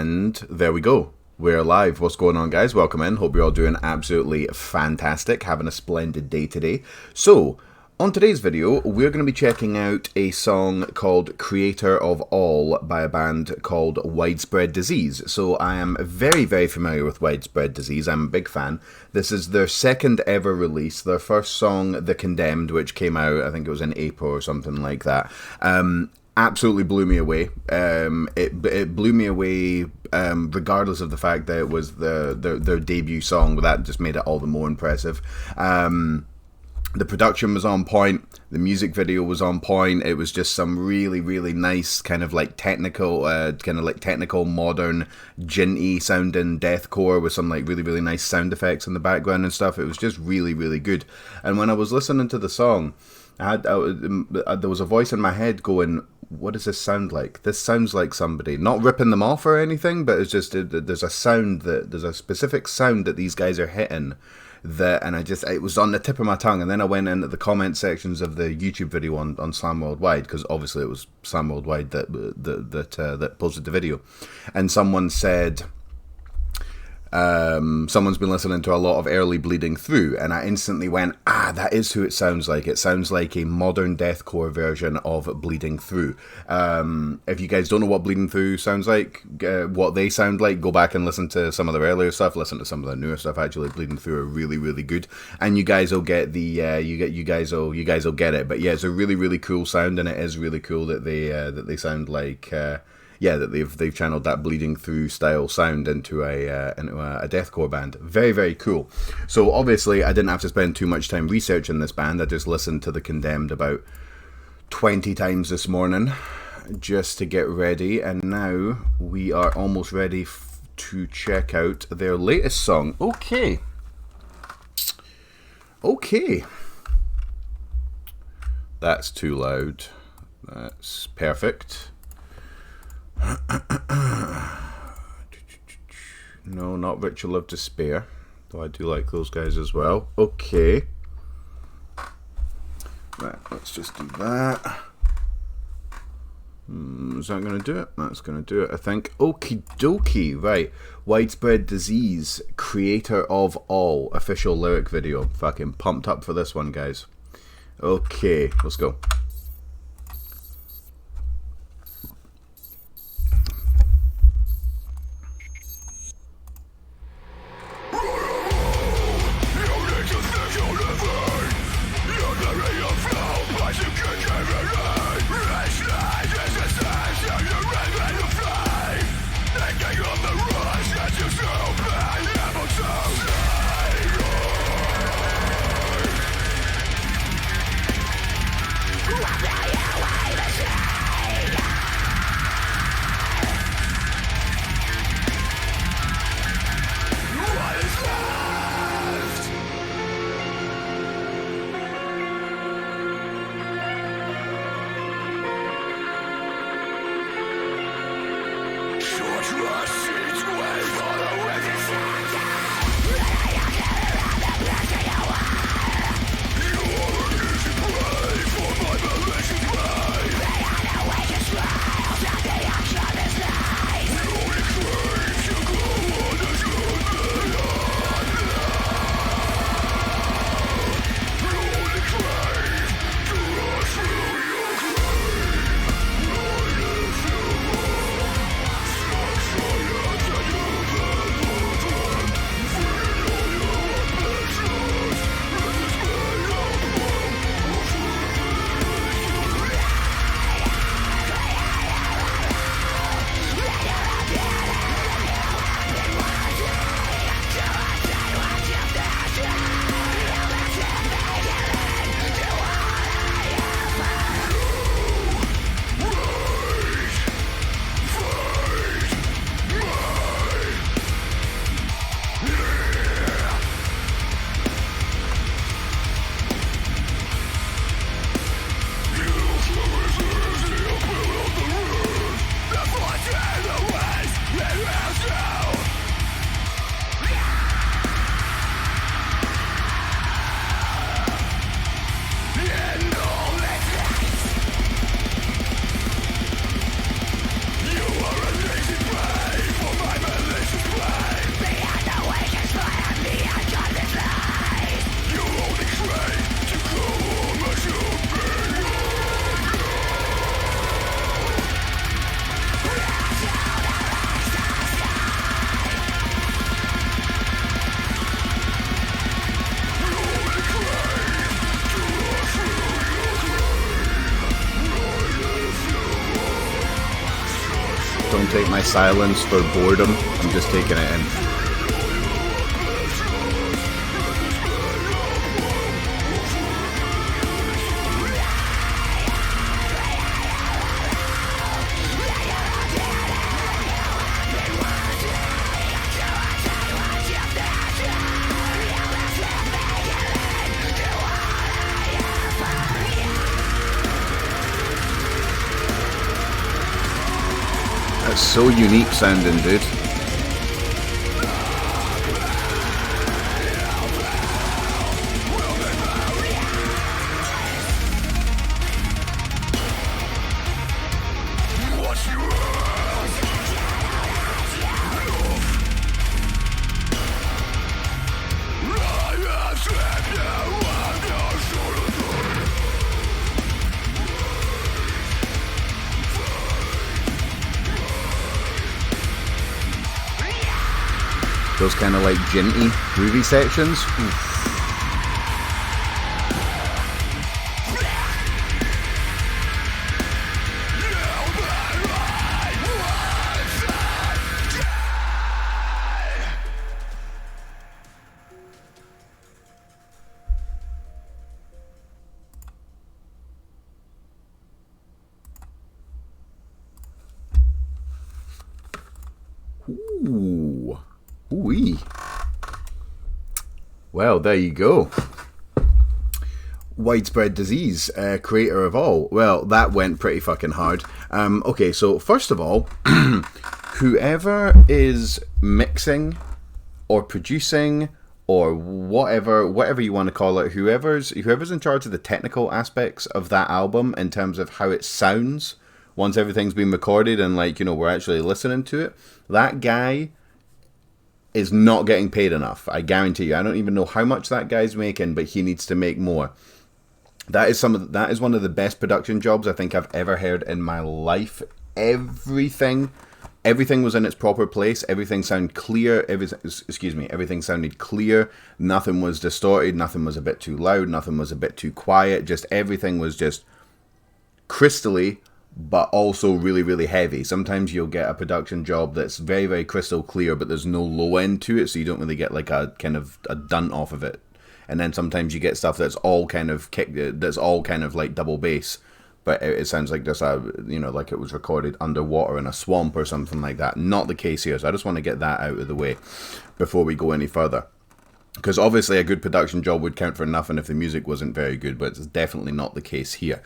And there we go. We're live. What's going on, guys? Welcome in. Hope you're all doing absolutely fantastic. Having a splendid day today. So, on today's video, we're going to be checking out a song called Creator of All by a band called Widespread Disease. So I am very, very familiar with Widespread Disease. I'm a big fan. This is their second ever release. Their first song, The Condemned, which came out, I think it was in April or something like that. Absolutely blew me away. It blew me away regardless of the fact that it was their debut song. That just made it all the more impressive. The production was on point. The music video was on point. It was just some really, really nice kind of like technical, modern, djinty sounding deathcore with some like really, really nice sound effects in the background and stuff. It was just really, really good. And when I was listening to the song, there was a voice in my head going, what does this sound like? This sounds like somebody, not ripping them off or anything, but it's just, there's a specific sound that these guys are hitting. It was on the tip of my tongue, and then I went into the comment sections of the YouTube video on Slam Worldwide, because obviously it was Slam Worldwide that posted the video, and someone said, someone's been listening to a lot of early Bleeding Through, and I instantly went, that is who it sounds like. It sounds like a modern deathcore version of Bleeding Through. If you guys don't know what Bleeding Through sounds like, what they sound like, go back and listen to some of their earlier stuff, listen to some of their newer stuff. Actually, Bleeding Through are really, really good, and you guys will get the you guys will get it. But yeah, it's a really, really cool sound, and it is really cool that they sound like that they've channeled that Bleeding Through style sound into a deathcore band. Very, very cool. So obviously I didn't have to spend too much time researching this band. I just listened to The Condemned about 20 times this morning just to get ready, and now we are almost ready to check out their latest song. Okay. That's too loud. That's perfect. No, not Ritual of Despair, though I do like those guys as well. Okay, right, let's just do that. Is that going to do it? That's going to do it, I think. Okie dokie. Right, Widespread Disease, Creator of All, official lyric video. Fucking pumped up for this one, guys. Okay, let's go. Don't take my silence for boredom. I'm just taking it in. That's so unique sounding, dude. Those kind of like djinty, groovy sections. Oof. Ooh. Ooh-wee. Well, there you go. Widespread Disease, creator of all. Well, that went pretty fucking hard. Okay, so first of all, whoever is mixing or producing or whatever you want to call it, whoever's in charge of the technical aspects of that album in terms of how it sounds once everything's been recorded and, like, you know, we're actually listening to it, that guy is not getting paid enough. I guarantee you. I don't even know how much that guy's making, but he needs to make more. That is one of the best production jobs I think I've ever heard in my life. Everything was in its proper place. Everything sounded clear. Everything sounded clear. Nothing was distorted. Nothing was a bit too loud. Nothing was a bit too quiet. Just everything was just crystally, but also really, really heavy. Sometimes you'll get a production job that's very, very crystal clear, but there's no low end to it, so you don't really get like a kind of a dunt off of it. And then sometimes you get stuff that's all kind of like double bass, but it sounds like just like it was recorded underwater in a swamp or something like that. Not the case here, so I just want to get that out of the way before we go any further. Because obviously a good production job would count for nothing if the music wasn't very good, but it's definitely not the case here.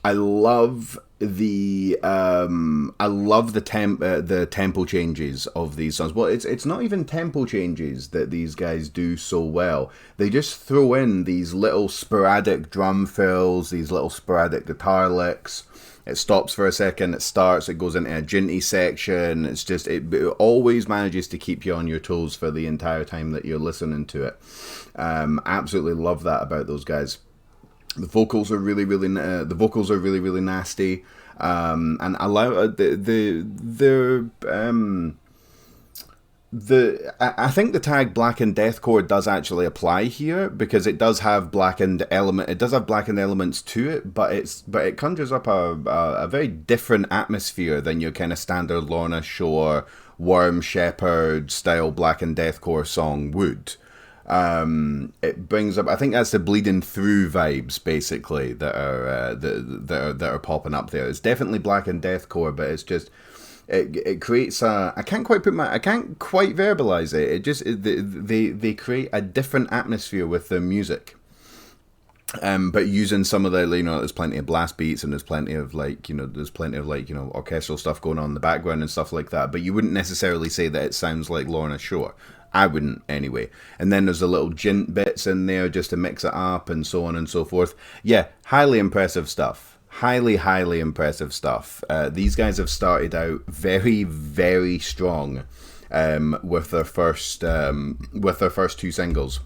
I love the tempo changes of these songs. Well, it's not even tempo changes that these guys do so well. They just throw in these little sporadic drum fills, these little sporadic guitar licks. It stops for a second, it starts, it goes into a djinty section. It's just, it always manages to keep you on your toes for the entire time that you're listening to it. Absolutely love that about those guys. The vocals are really, really nasty, and allow I think the tag blackened deathcore does actually apply here, because it does have blackened elements to it, but it conjures up a very different atmosphere than your kind of standard Lorna Shore, Worm Shepherd style blackened deathcore song would. It brings up, I think that's the bleeding through vibes basically that are popping up there. It's definitely blackened deathcore, but it's just it creates a, I can't quite verbalize it. They create a different atmosphere with their music. But using some of the, there's plenty of blast beats and there's plenty of orchestral stuff going on in the background and stuff like that. But you wouldn't necessarily say that it sounds like Lorna Shore. I wouldn't anyway. And then there's the little djint bits in there just to mix it up and so on and so forth. Yeah, highly impressive stuff. Highly, highly impressive stuff. These guys have started out very, very strong with their first two singles.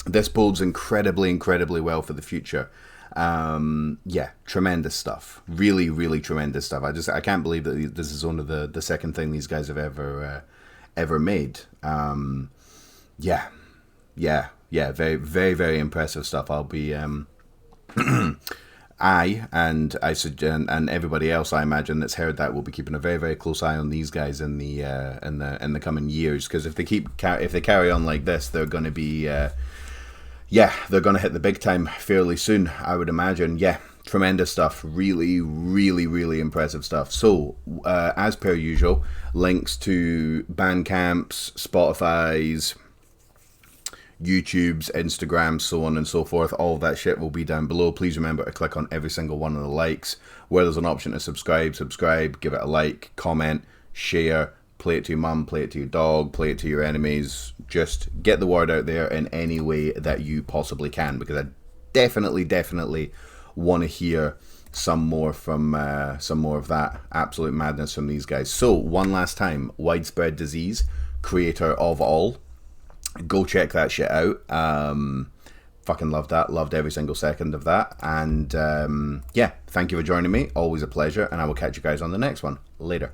This bodes incredibly, incredibly well for the future. Yeah, tremendous stuff. Really, really tremendous stuff. I can't believe that this is only the second thing these guys have ever made. Yeah, very, very, very impressive stuff. I'll be and everybody else, I imagine, that's heard that will be keeping a very, very close eye on these guys in the coming years, because if they carry on like this, they're going to be they're going to hit the big time fairly soon, I would imagine. Yeah, tremendous stuff. Really, really, really impressive stuff. So, as per usual, links to Bandcamp's, Spotify's, YouTube's, Instagram, so on and so forth. All of that shit will be down below. Please remember to click on every single one of the likes. Where there's an option to subscribe, give it a like, comment, share, play it to your mum, play it to your dog, play it to your enemies. Just get the word out there in any way that you possibly can, because I definitely want to hear some more of that absolute madness from these guys. So, one last time, Widespread Disease, creator of all. Go check that shit out. Fucking loved that. Loved every single second of that. And yeah, thank you for joining me. Always a pleasure. And I will catch you guys on the next one. Later.